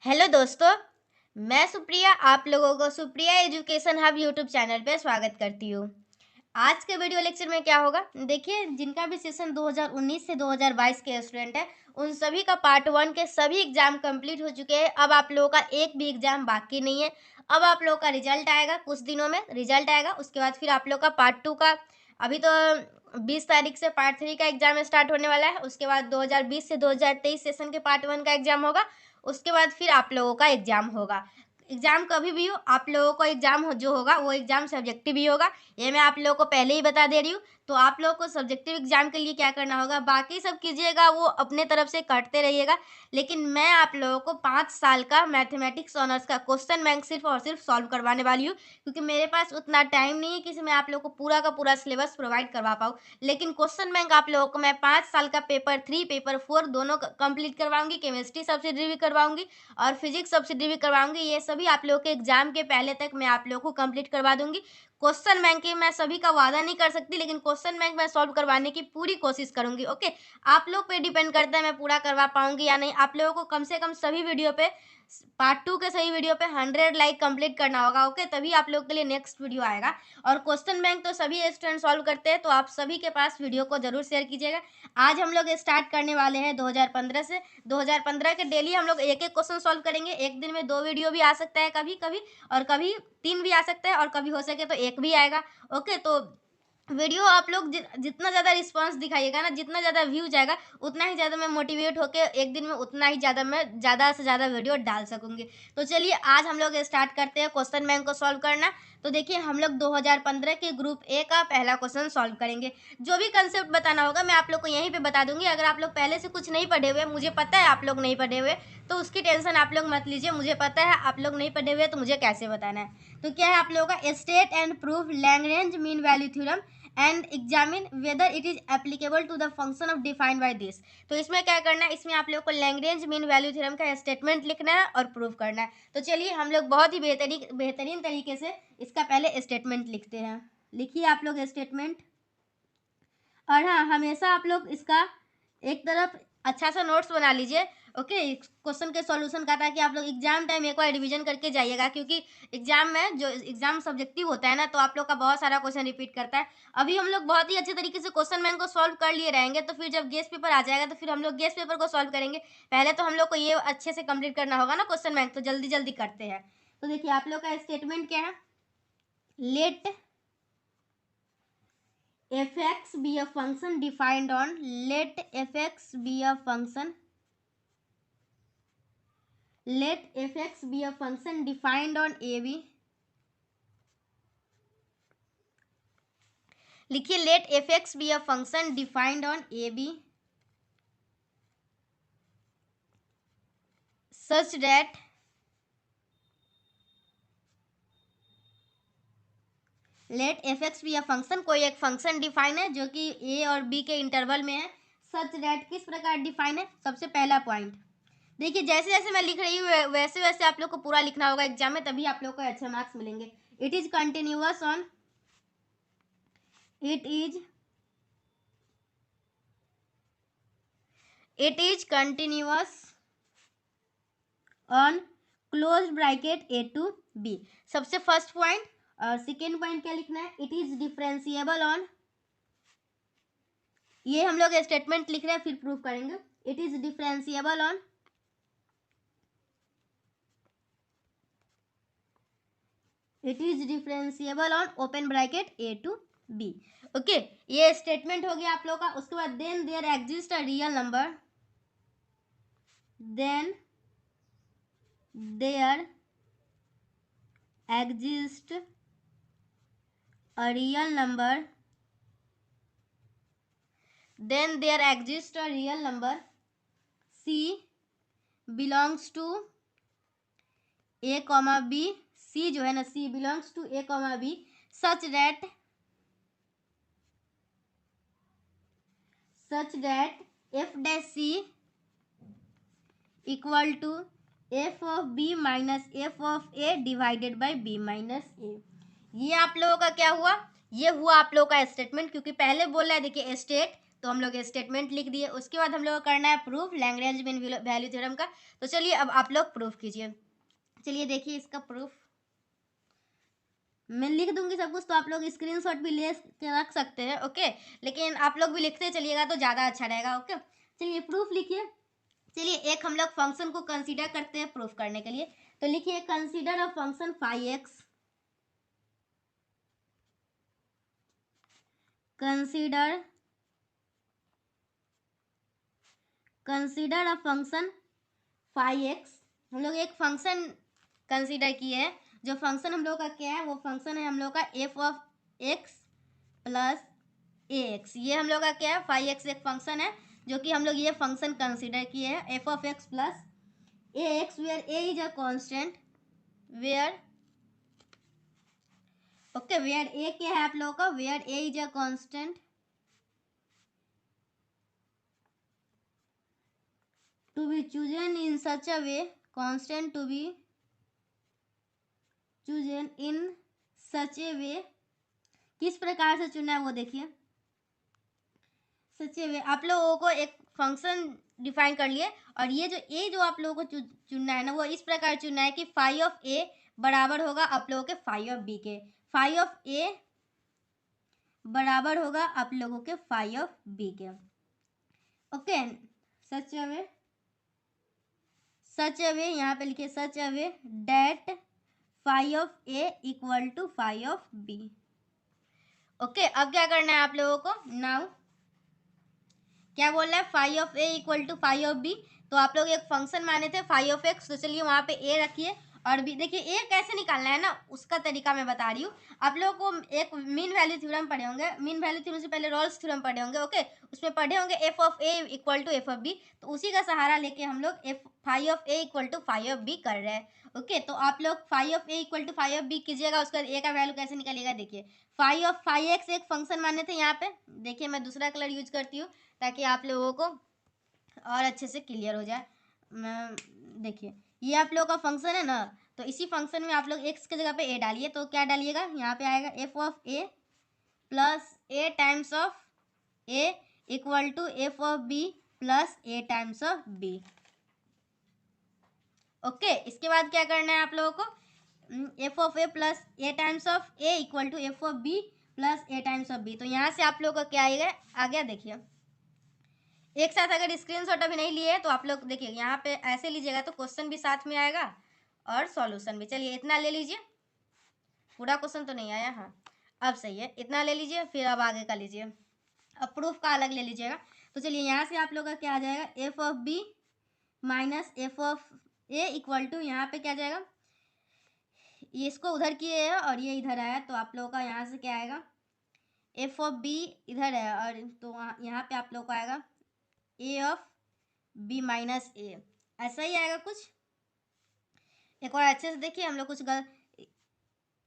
Hello दोस्तों, मैं सुप्रिया आप लोगों को Supriya education hub YouTube channel पे स्वागत करती हूँ। आज के वीडियो लेक्चर में क्या होगा, देखिए जिनका भी सेशन 2019 से 2022 के स्टूडेंट है, उन सभी का पार्ट 1 के सभी एग्जाम कंप्लीट हो चुके हैं। अब आप लोगों का एक भी एग्जाम बाकी नहीं है। अब आप लोगों का रिजल्ट आएगा, कुछ दिनों में रिजल्ट आएगा। उसके बाद फिर आप लोग का पार्ट 2 का अभी तो 20 तारीख से पार्ट 3 का एग्जाम स्टार्ट होने वाला है। उसके बाद 2020 से 2023 सेशन के पार्ट 1 का एग्जाम होगा। उसके बाद फिर आप लोगों का एग्जाम होगा। एग्जाम कभी भी हो, आप लोगों को एग्जाम जो होगा वो एग्जाम सब्जेक्टिव ही होगा। ये मैं आप लोगों को पहले ही बता दे रही हूँ। तो आप लोगों को सब्जेक्टिव एग्जाम के लिए क्या करना होगा, बाकी सब कीजिएगा वो अपने तरफ से करते रहिएगा। लेकिन मैं आप लोगों को 5 साल का मैथमेटिक्स ऑनर्स का क्वेश्चन बैंक सिर्फ और सिर्फ सॉल्व करवाने वाली हूँ, क्योंकि मेरे पास उतना टाइम नहीं है कि मैं आप लोगों को पूरा का पूरा सिलेबस प्रोवाइड करवा पाऊँ। लेकिन क्वेश्चन बैंक आप लोगों को मैं 5 साल का पेपर 3 पेपर 4 दोनों कंप्लीट करवाऊंगी। केमिस्ट्री सब्सिडी भी करवाऊंगी और फिजिक्स सब्सिडी भी करवाऊंगी। ये सभी आप लोगों के एग्जाम के पहले तक मैं आप लोगों को कंप्लीट करवा दूंगी। क्वेश्चन बैंक के मैं सभी का वादा नहीं कर सकती, लेकिन क्वेश्चन बैंक मैं सॉल्व करवाने की पूरी कोशिश करूंगी। ओके, आप लोग पे डिपेंड करता है मैं पूरा करवा पाऊंगी या नहीं। आप लोगों को कम से कम सभी वीडियो पे पार्ट 2 के सही वीडियो पे 100 लाइक कंप्लीट करना होगा। ओके, तभी आप लोग के लिए नेक्स्ट वीडियो आएगा। और क्वेश्चन बैंक तो सभी स्टूडेंट सॉल्व करते हैं, तो आप सभी के पास वीडियो को जरूर शेयर कीजिएगा। आज हम लोग स्टार्ट करने वाले हैं 2015 से। 2015 के डेली हम लोग एक एक क्वेश्चन सॉल्व करेंगे। एक दिन में 2 वीडियो भी आ सकता है कभी कभी, और कभी 3 भी आ सकता है, और कभी हो सके तो 1 भी आएगा। ओके, तो वीडियो आप लोग जितना ज़्यादा रिस्पांस दिखाइएगा ना, जितना ज़्यादा व्यू जाएगा, उतना ही ज़्यादा मैं मोटिवेट होके एक दिन में उतना ही ज़्यादा मैं ज़्यादा से ज़्यादा वीडियो डाल सकूंगी। तो चलिए आज हम लोग स्टार्ट करते हैं क्वेश्चन बैंक को सॉल्व करना। तो देखिए हम लोग 2015 के ग्रुप ए का पहला क्वेश्चन सॉल्व करेंगे। जो भी कंसेप्ट बताना होगा मैं आप लोग को यहीं पे बता दूंगी। अगर आप लोग पहले से कुछ नहीं पढ़े हुए, मुझे पता है आप लोग नहीं पढ़े हुए, तो उसकी टेंशन आप लोग मत लीजिए। मुझे पता है आप लोग नहीं पढ़े हुए, तो मुझे कैसे बताना है। तो क्या है आप लोगों का, state and prove Lagrange mean value theorem and examine whether it is applicable to the function of defined by this. तो इसमें क्या करना है, इसमें आप लोग को लैग्रेंज मीन वैल्यू थ्योरम का स्टेटमेंट लिखना है और प्रूव करना है। तो चलिए हम लोग बहुत ही बेहतरीन तरीके से इसका पहले स्टेटमेंट लिखते हैं। लिखिए आप लोग स्टेटमेंट। और हाँ, हमेशा आप लोग इसका एक तरफ अच्छा सा नोट्स बना लीजिए। ओके, क्वेश्चन के सॉल्यूशन का, ताकि आप लोग एग्जाम टाइम एक बार रिवीजन करके जाइएगा, क्योंकि एग्जाम में जो एग्जाम सब्जेक्टिव होता है ना, तो आप लोग का बहुत सारा क्वेश्चन रिपीट करता है। अभी हम लोग बहुत ही अच्छे तरीके से क्वेश्चन बैंक को सॉल्व कर लिए रहेंगे, तो फिर जब गेस्ट पेपर आ जाएगा तो फिर हम लोग गेस्ट पेपर को सॉल्व करेंगे। पहले तो हम लोग को ये अच्छे से कंप्लीट करना होगा ना क्वेश्चन बैंक, तो जल्दी जल्दी करते हैं। तो देखिए आप लोग का स्टेटमेंट क्या है, late fx be a function defined on, let fx be a function, let fx be a function defined on ab। लिखिए let fx be a function defined on ab such that let f x भी function, कोई एक function define है जो कि ए और B के interval में है। सच दैट किस प्रकार डिफाइन है, सबसे पहला पॉइंट देखिए, जैसे जैसे मैं लिख रही हूँ वैसे वैसे आप लोग को पूरा लिखना होगा एग्जाम में, तभी आप लोग को अच्छे मार्क्स मिलेंगे। It is continuous on, it is continuous on close bracket a to b, सबसे फर्स्ट पॉइंट। और सेकेंड पॉइंट क्या लिखना है, इट इज डिफरेंशिएबल ऑन, ये हम लोग स्टेटमेंट लिख रहे हैं फिर प्रूफ करेंगे। It is differentiable on, it is differentiable on open bracket a to b. Okay, ये स्टेटमेंट हो गया आप लोग का। उसके बाद then there exist a real number, then there exist a real number, then there exists a real number c belongs to a comma b, c जो है ना, c belongs to a comma b such that f dash c equal to f of b minus f of a divided by b minus a। ये आप लोगों का क्या हुआ, ये हुआ आप लोगों का स्टेटमेंट, क्योंकि पहले बोल रहा है देखिए स्टेट, तो हम लोग ये स्टेटमेंट लिख दिए। उसके बाद हम लोग को करना है proof Lagrange mean value theorem का। तो चलिए अब आप लोग प्रूफ कीजिए। चलिए देखिए इसका प्रूफ मैं लिख दूंगी सब कुछ, तो आप लोग स्क्रीनशॉट भी ले के रख सकते हैं। ओके, लेकिन आप लोग भी लिखते चलिएगा तो ज़्यादा अच्छा रहेगा। ओके, चलिए प्रूफ लिखिए। चलिए एक हम लोग फंक्शन को कंसीडर करते हैं प्रूफ करने के लिए। तो लिखिए consider a function phi x, consider a function phi x. हम लोग एक फंक्शन कंसीडर किए हैं। जो फंक्शन हम लोग का क्या है, वो फंक्शन है हम लोग का F of x plus A x. ये हम लोग का क्या है, फाई एक्स एक फंक्शन है जो कि हम लोग ये फंक्शन कंसीडर किए हैं F of x plus A X where A is a constant, where okay where A क्या है आप लोगों का, where A is a constant to be chosen in such a way, constant to be chosen in such a way. किस प्रकार से चुनना है वो देखिए। सच ए वे आप लोगों को एक फंक्शन डिफाइन कर लिए, और ये जो ए जो आप लोगों को चुनना है ना, वो इस प्रकार चुनना है कि फाई ऑफ ए बराबर होगा आप लोगों के फाई ऑफ बी के। फाई ऑफ ए बराबर होगा आप लोगों के फाई ऑफ बी के। Okay, such a way, such a way यहाँ पे लिखिए such a way that phi of A equal to phi of B. Okay, अब क्या करना है आप लोगों को, नाउ क्या बोल रहा है, phi of A equal to phi of b. तो आप लोग एक फंक्शन माने थे फाई ऑफ एक्स, तो चलिए वहाँ पे ए रखिए और बी। देखिए ए कैसे निकालना है ना, उसका तरीका मैं बता रही हूँ। आप लोगों को एक मीन वैल्यू थ्योरम पढ़े होंगे, मीन वैल्यू थ्योरम से पहले रोल्स थ्योरम पढ़े होंगे। ओके, उसमें पढ़े होंगे f of A equal to f of b, तो उसी का सहारा लेके हम लोग f phi of A equal to phi of b कर रहे हैं। ओके, तो आप लोग phi of A equal to phi of b कीजिएगा, उसके बाद ए का वैल्यू कैसे निकलेगा देखिए। फाई ऑफ फाई एक्स एक फंक्शन माने थे यहाँ पे, देखिए मैं दूसरा कलर यूज करती हूँ ताकि आप लोगों को और अच्छे से क्लियर हो जाए। मैं देखिए ये आप लोगों का फंक्शन है ना, तो इसी फंक्शन में आप लोग एक्स की जगह पे ए डालिए। तो क्या डालिएगा, यहाँ पे आएगा f of a plus a times of A equal to f of b plus a times of B. Okay, इसके बाद क्या करना है आप लोगों को, f of a plus a times of A equal to f of b plus a times of b. तो यहाँ से आप लोगों का क्या आएगा, आ गया देखिए। एक साथ अगर स्क्रीनशॉट अभी नहीं लिए तो आप लोग देखिए यहाँ पे ऐसे लीजिएगा तो क्वेश्चन भी साथ में आएगा और सॉल्यूशन भी। चलिए इतना ले लीजिए, पूरा क्वेश्चन तो नहीं आया, हाँ अब सही है, इतना ले लीजिए। फिर अब आगे का लीजिए, अब प्रूफ का अलग ले लीजिएगा। तो चलिए यहाँ से आप लोग का क्या आ जाएगा, f of B minus F of A equal to, यहाँ पे क्या जाएगा, ये इसको उधर किए है और ये इधर आया, तो आप लोगों का यहाँ से क्या आएगा, एफ ऑफ बी इधर है और तो यहाँ पे आप लोग का आएगा ए ऑफ बी माइनस ए, ऐसा ही आएगा कुछ। एक और अच्छे से देखिए, हम लोग कुछ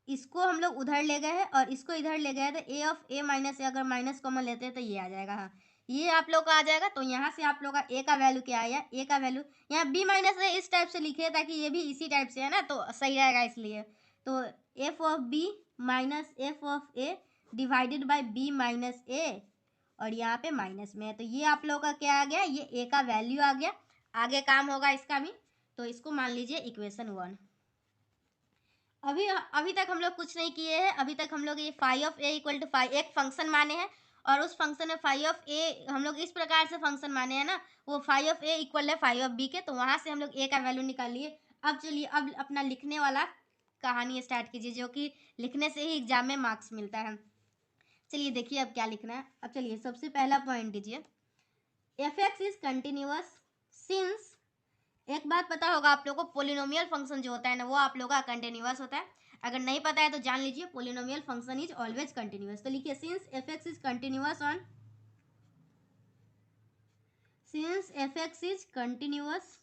इसको हम लोग उधर ले गए हैं और इसको इधर ले गए, तो ए ऑफ ए माइनस ए अगर माइनस कॉमन लेते हैं तो ये आ जाएगा। हाँ, ये आप लोग का आ जाएगा। तो यहाँ से आप लोग का ए का वैल्यू क्या आया, ए का वैल्यू यहाँ बी माइनस ए इस टाइप से लिखे ताकि ये भी इसी टाइप से है ना, तो सही रहेगा इसलिए। तो F of B minus F of A divided by B minus A, और यहाँ पे माइनस में है, तो ये आप लोग का क्या आ गया, ये ए का वैल्यू आ गया। आगे काम होगा इसका भी, तो इसको मान लीजिए इक्वेशन 1। अभी तक हम लोग कुछ नहीं किए हैं। अभी तक हम लोग ये phi of A equal to phi एक फंक्शन माने हैं, और उस फंक्शन में फाई ऑफ ए हम लोग इस प्रकार से फंक्शन माने हैं ना, वो फाई ऑफ ए इक्वल है फाई ऑफ बी के, तो वहाँ से हम लोग ए का वैल्यू निकाल लिए। अब चलिए अब अपना लिखने वाला कहानी स्टार्ट कीजिए, जो कि लिखने से ही एग्जाम में मार्क्स मिलता है। चलिए देखिए अब क्या लिखना है। अब चलिए सबसे पहला पॉइंट दीजिए, F x is continuous since, एक बात पता होगा आप लोगों को, पोलिनोमियल फंक्शन जो होता है ना वो आप लोगों का कंटिन्यूअस होता है। अगर नहीं पता है तो जान लीजिए, polynomial function is always continuous. तो लिखिए since f x is continuous on, since f x is continuous,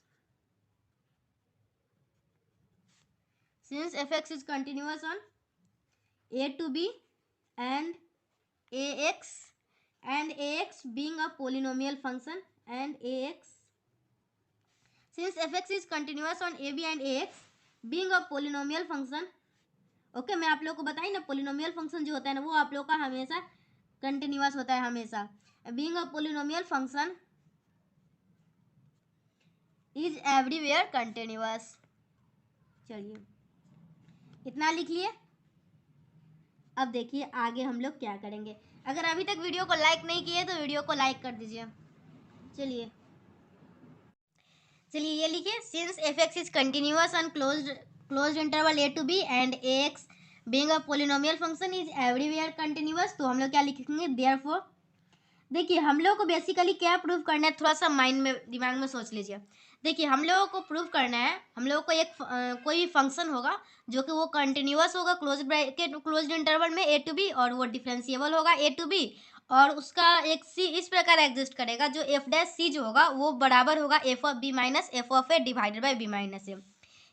since f x is continuous on a to b and ax and ax being a polynomial function and ax, since fx is continuous on ab and ax being a polynomial function। Okay, मैं आप लोग को बताई ना, polynomial function जो होता है ना वो आप लोग का हमेशा कंटिन्यूअस होता है हमेशा। Being a polynomial function is everywhere continuous. चलिए इतना लिख लिए। अब देखिए आगे हम लोग क्या करेंगे। अगर अभी तक वीडियो को लाइक नहीं किए तो वीडियो को लाइक कर दीजिए। चलिए ये लिखिए, since f x is continuous on closed interval a to b and a x being a polynomial function is everywhere continuous, तो हम लोग क्या लिखेंगे, देयरफॉर। देखिए हम लोग को बेसिकली क्या प्रूव करना है, थोड़ा सा माइंड में दिमाग में सोच लीजिए। देखिए हम लोगों को प्रूव करना है, हम लोगों को एक कोई भी फंक्शन होगा जो कि वो कंटिन्यूअस होगा क्लोज ब्रैकेट क्लोज्ड इंटरवल में ए टू बी, और वो डिफरेंशिएबल होगा ए टू बी, और उसका एक सी इस प्रकार एग्जिस्ट करेगा जो एफ डैश सी जो होगा वो बराबर होगा F of B minus F of A divided by B minus A.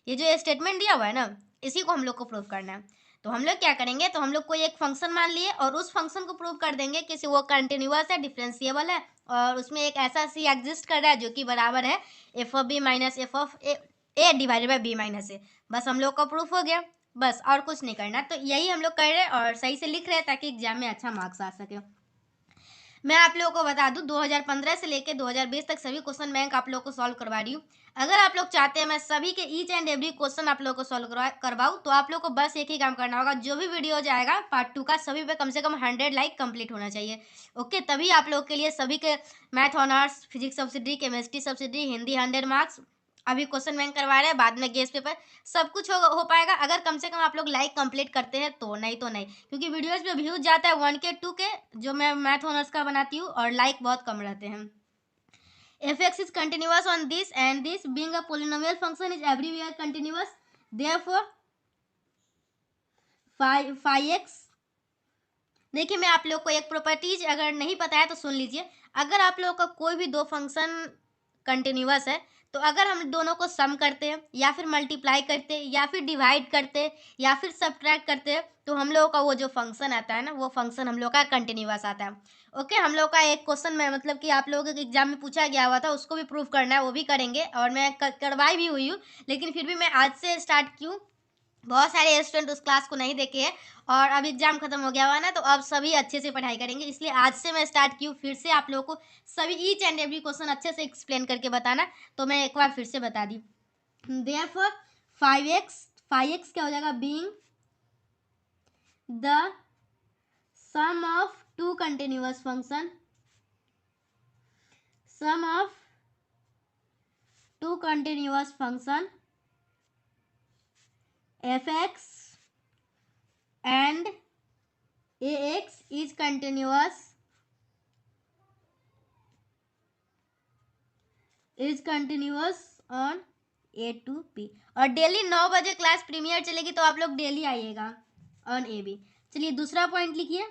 ये जो स्टेटमेंट दिया हुआ है ना, इसी को हम लोग को प्रूव करना है। तो हम लोग क्या करेंगे, तो हम लोग कोई एक फंक्शन मान लिए और उस फंक्शन को प्रूव कर देंगे कि वो कंटिन्यूअस है, डिफरेंशिएबल है, और उसमें एक ऐसा सी एग्जिस्ट कर रहा है जो कि बराबर है F of B minus F of A divided by B minus A. बस हम लोग का प्रूफ हो गया, बस और कुछ नहीं करना। तो यही हम लोग कर रहे हैं और सही से लिख रहे हैं ताकि एग्जाम में अच्छा मार्क्स आ सके। मैं आप लोगों को बता दूं 2015 से लेकर 2020 तक सभी क्वेश्चन बैंक आप लोगों को सॉल्व करवा रही हूँ। अगर आप लोग चाहते हैं मैं सभी के ईच एंड एवरी क्वेश्चन आप लोगों को सॉल्व करवाऊँ, तो आप लोग को बस एक ही काम करना होगा, जो भी वीडियो जाएगा पार्ट 2 का सभी पे कम से कम 100 लाइक कंप्लीट होना चाहिए। ओके, तभी आप लोग के लिए सभी के math honours, physics subsidy, chemistry subsidy, Hindi 100 marks, अभी क्वेश्चन बैंक करवा रहे हैं, बाद में गेस्ट पेपर, सब कुछ हो पाएगा अगर कम से कम आप लोग लाइक कंप्लीट करते हैं तो, नहीं तो नहीं, क्योंकि वीडियोस पे व्यूज जाता है 1 के 2 के जो मैं मैथ ऑनर्स का बनाती हूँ, और लाइक बहुत कम रहते हैं। F x is continuous on this and this being a polynomial function is everywhere continuous, therefore phi x. देखिए मैं आप लोग को एक प्रॉपर्टीज अगर नहीं पता है तो सुन लीजिए। अगर आप लोग का कोई भी दो फंक्शन कंटिन्यूअस है, तो अगर हम दोनों को सम करते हैं या फिर मल्टीप्लाई करते हैं या फिर डिवाइड करते हैं या फिर सब्ट्रैक्ट करते हैं, तो हम लोगों का वो जो फंक्शन आता है ना, वो फंक्शन हम लोग का कंटिन्यूअस आता है। ओके, हम लोग का एक क्वेश्चन में मतलब कि आप लोगों के एग्जाम में पूछा गया हुआ था, उसको भी प्रूव करना है, वो भी करेंगे, और मैं करवाई भी हुई हूँ, लेकिन फिर भी मैं आज से स्टार्ट क्यों, बहुत सारे स्टूडेंट उस क्लास को नहीं देखे हैं और अब एग्जाम खत्म हो गया हुआ ना, तो अब सभी अच्छे से पढ़ाई करेंगे, इसलिए आज से मैं स्टार्ट की हूँ फिर से आप लोगों को सभी ईच एंड एवरी क्वेश्चन अच्छे से एक्सप्लेन करके बताना। तो मैं एक बार फिर से बता दी, देयरफॉर 5x क्या हो जाएगा, being the sum of two continuous function, sum of two continuous function f(x) and ax is continuous on a to b। और डेली 9 बजे क्लास प्रीमियर चलेगी, तो आप लोग डेली आइएगा ऑन ए बी। चलिए दूसरा पॉइंट लिखिए,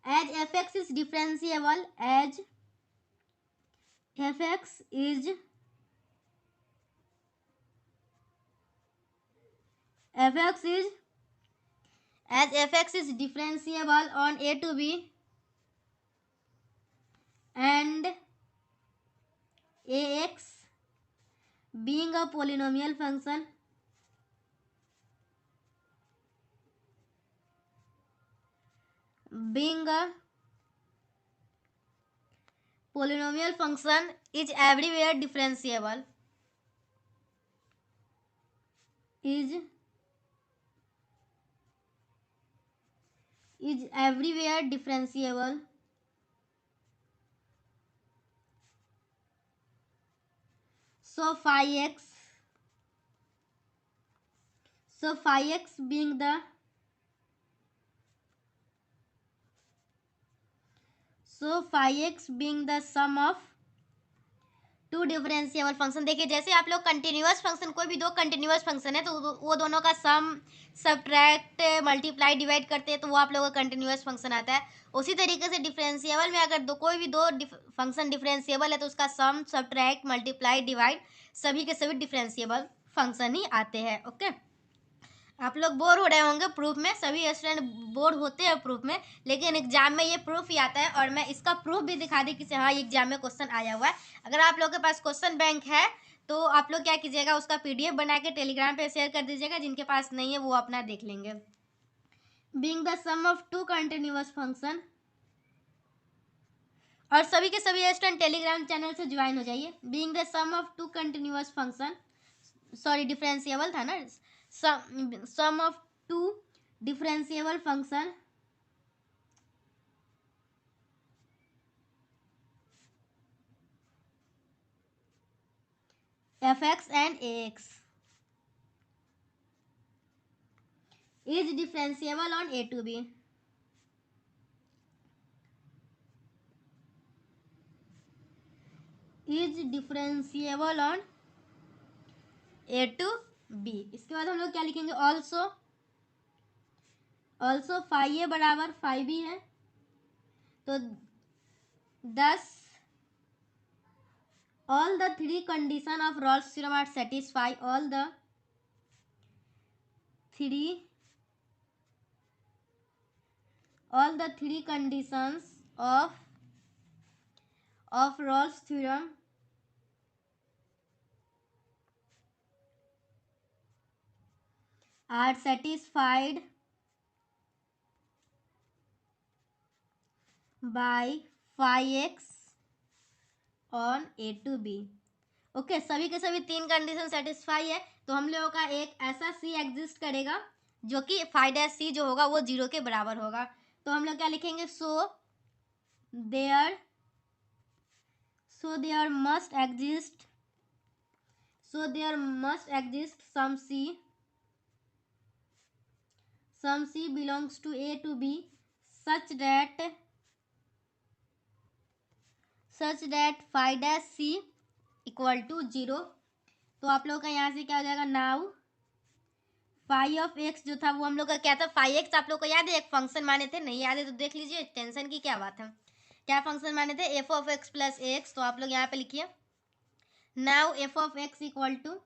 as f x is differentiable, as f x is as f(x) is differentiable on a to b and ax being a polynomial function, is everywhere differentiable, so phi x being the sum of two differentiable function. देखिए जैसे आप लोग continuous function, कोई भी दो continuous function है तो वो दोनों का सम सब्ट्रैक्ट मल्टीप्लाई डिवाइड करते हैं, तो वो आप लोगों का कंटिन्यूअस फंक्शन आता है। उसी तरीके से डिफरेंशिएबल में अगर कोई भी दो फंक्शन डिफरेंशिएबल है तो उसका सम सब्ट्रैक्ट मल्टीप्लाई डिवाइड सभी के सभी डिफरेंशिएबल फंक्शन ही आते हैं। ओके, आप लोग बोर हो रहे होंगे प्रूफ में, सभी स्टूडेंट बोर होते हैं प्रूफ में, लेकिन एग्जाम में ये प्रूफ ही आता है, और मैं इसका प्रूफ भी दिखा दी कि हाँ एग्जाम में क्वेश्चन आया हुआ है। अगर आप लोग के पास क्वेश्चन बैंक है तो आप लोग क्या कीजिएगा, उसका पीडीएफ बना के टेलीग्राम पे शेयर कर दीजिएगा, जिनके पास नहीं है वो अपना देख लेंगे। Being the sum of two continuous function, और सभी के सभी स्टूडेंट टेलीग्राम चैनल से ज्वाइन हो जाइए। Being the sum of two continuous function, sorry differentiable था ना, sum of two differentiable function fx and ax is differentiable on a to b. Is differentiable on a to b. इसके बाद हम लोग क्या लिखेंगे, ऑल्सो फाइव ए बराबर five B है, तो 10 all the three condition of Rolle's theorem are satisfied. All the three conditions of Rolle's theorem are satisfied by phi x on a to b. Okay सभी के सभी तीन कंडीशन सेटिस्फाई है, तो हम लोगों का एक ऐसा सी एग्जिस्ट करेगा जो कि फाई डैश सी जो होगा वो 0 के बराबर होगा। तो हम लोग क्या लिखेंगे, so there must exist some c belongs to a to b such that phi dash c equal to 0। तो आप लोग का यहाँ से क्या हो जाएगा, नाउ फाई ऑफ एक्स जो था वो हम लोग का क्या था, फाई एक्स आप लोग को याद है एक फंक्शन माने थे, नहीं याद है तो देख लीजिए, टेंशन की क्या बात है, क्या फंक्शन माने थे, f of x plus x. तो आप लोग यहाँ पे लिखिए now f of x equal to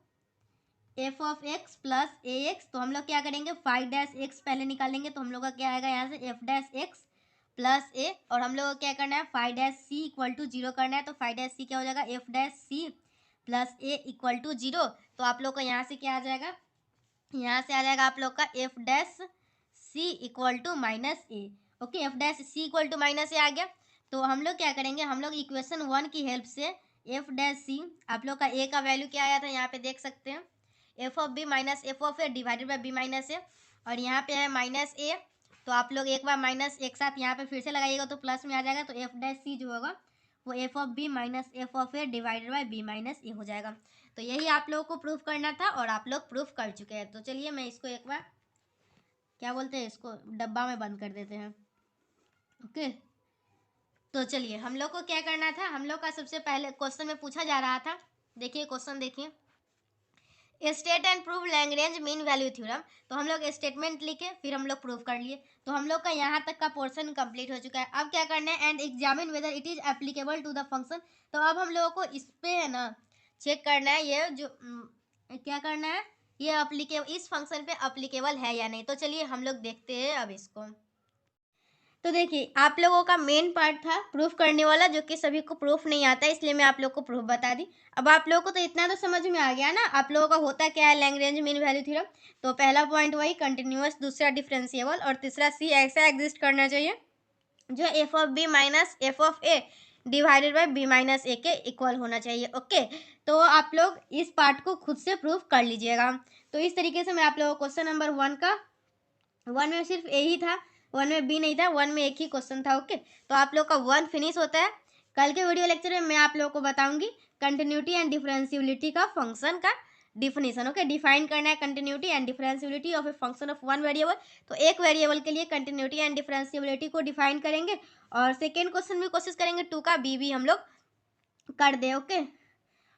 f of x plus A x. तो हम लोग क्या करेंगे, फाइव डैश एक्स पहले निकालेंगे, तो हम लोग का क्या आएगा यहाँ से f dash x plus a, और हम लोग को क्या करना है, phi dash C equal to 0 करना है, तो फाइव डैश सी क्या हो जाएगा, F dash C plus A equal to 0। तो आप लोग का यहाँ से क्या आ जाएगा, यहाँ से आ जाएगा आप लोग का F dash C equal to minus A. Okay F dash C equal to minus A आ गया। तो हम लोग क्या करेंगे, हम लोग इक्वेशन 1 की हेल्प से एफ डैश सी, आप लोग का ए का वैल्यू क्या आया था यहाँ पे देख सकते हैं, F of B minus F of A divided by B minus A, और यहाँ पे है माइनस ए। तो आप लोग एक बार माइनस एक साथ यहाँ पे फिर से लगाइएगा तो प्लस में आ जाएगा, तो एफ डैश सी जो होगा वो F of B minus F of A divided by B minus A हो जाएगा। तो यही आप लोगों को प्रूफ करना था और आप लोग प्रूफ कर चुके हैं। तो चलिए मैं इसको एक बार क्या बोलते हैं, इसको डब्बा में बंद कर देते हैं। ओके तो चलिए हम लोग को क्या करना था, हम लोग का सबसे पहले क्वेश्चन में पूछा जा रहा था, देखिए क्वेश्चन देखिए, state and prove Lagrange mean value theorem. तो हम लोग स्टेटमेंट लिखे फिर हम लोग प्रूव कर लिए, तो हम लोग का यहाँ तक का पोर्शन कंप्लीट हो चुका है। अब क्या करना है, and examine whether it is applicable to the function. तो अब हम लोगों को इस पे है ना चेक करना है, ये जो क्या करना है, ये अप्लीकेबल इस फंक्शन पे अप्लीकेबल है या नहीं। तो चलिए हम लोग देखते हैं अब इसको। तो देखिए आप लोगों का मेन पार्ट था प्रूफ करने वाला, जो कि सभी को प्रूफ नहीं आता, इसलिए मैं आप लोग को प्रूफ बता दी। अब आप लोगों को तो इतना तो समझ में आ गया ना, आप लोगों का होता क्या है लैग्रेंज मीन वैल्यू थ्योरम। तो पहला पॉइंट वही कंटिन्यूअस, दूसरा डिफरेंशिएबल, और तीसरा सी ऐसा एग्जिस्ट करना चाहिए जो F of B minus F of A divided by B minus A के इक्वल होना चाहिए। ओके तो आप लोग इस पार्ट को खुद से प्रूफ कर लीजिएगा। तो इस तरीके से मैं आप लोगों को क्वेश्चन नंबर 1 में सिर्फ ए ही था, 1 में बी नहीं था, 1 में एक ही क्वेश्चन था। ओके तो आप लोग का 1 फिनिश होता है। कल के वीडियो लेक्चर में मैं आप लोगों को बताऊंगी कंटिन्यूटी एंड डिफरेंशियबिलिटी का फंक्शन का डिफिनेशन। ओके डिफाइन करना है continuity and differentiability of a function of one variable. तो एक वेरिएबल के लिए कंटिन्यूटी एंड डिफरेंशियबिलिटी को डिफाइन करेंगे, और सेकेंड क्वेश्चन भी कोशिश करेंगे 2 का बी भी हम लोग कर दे। ओके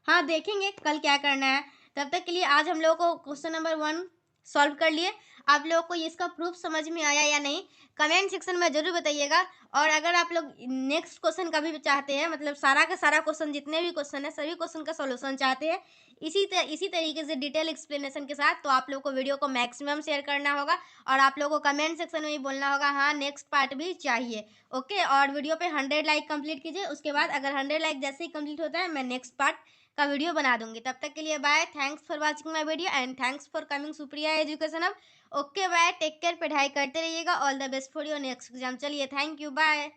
हाँ देखेंगे कल क्या करना है। तब तक के लिए आज हम लोगों को क्वेश्चन नंबर 1 सॉल्व कर लिए। आप लोगों को इसका प्रूफ समझ में आया या नहीं कमेंट सेक्शन में जरूर बताइएगा। और अगर आप लोग नेक्स्ट क्वेश्चन का भी चाहते हैं, मतलब सारा का सारा क्वेश्चन जितने भी क्वेश्चन है सभी क्वेश्चन का सॉल्यूशन चाहते हैं इसी तरीके से डिटेल एक्सप्लेनेशन के साथ, तो आप लोग को वीडियो को मैक्सिमम शेयर करना होगा और आप लोगों को कमेंट सेक्शन में ही बोलना होगा हाँ नेक्स्ट पार्ट भी चाहिए। ओके और वीडियो पे 100 लाइक कंप्लीट कीजिए, उसके बाद अगर 100 लाइक जैसे ही कंप्लीट होता है मैं नेक्स्ट पार्ट का वीडियो बना दूंगी। तब तक के लिए bye, thanks for watching my video and thanks for coming Supriya education hub. Okay bye, take care, पढ़ाई करते रहिएगा, all the best for your next exam. चलिए थैंक यू, बाय।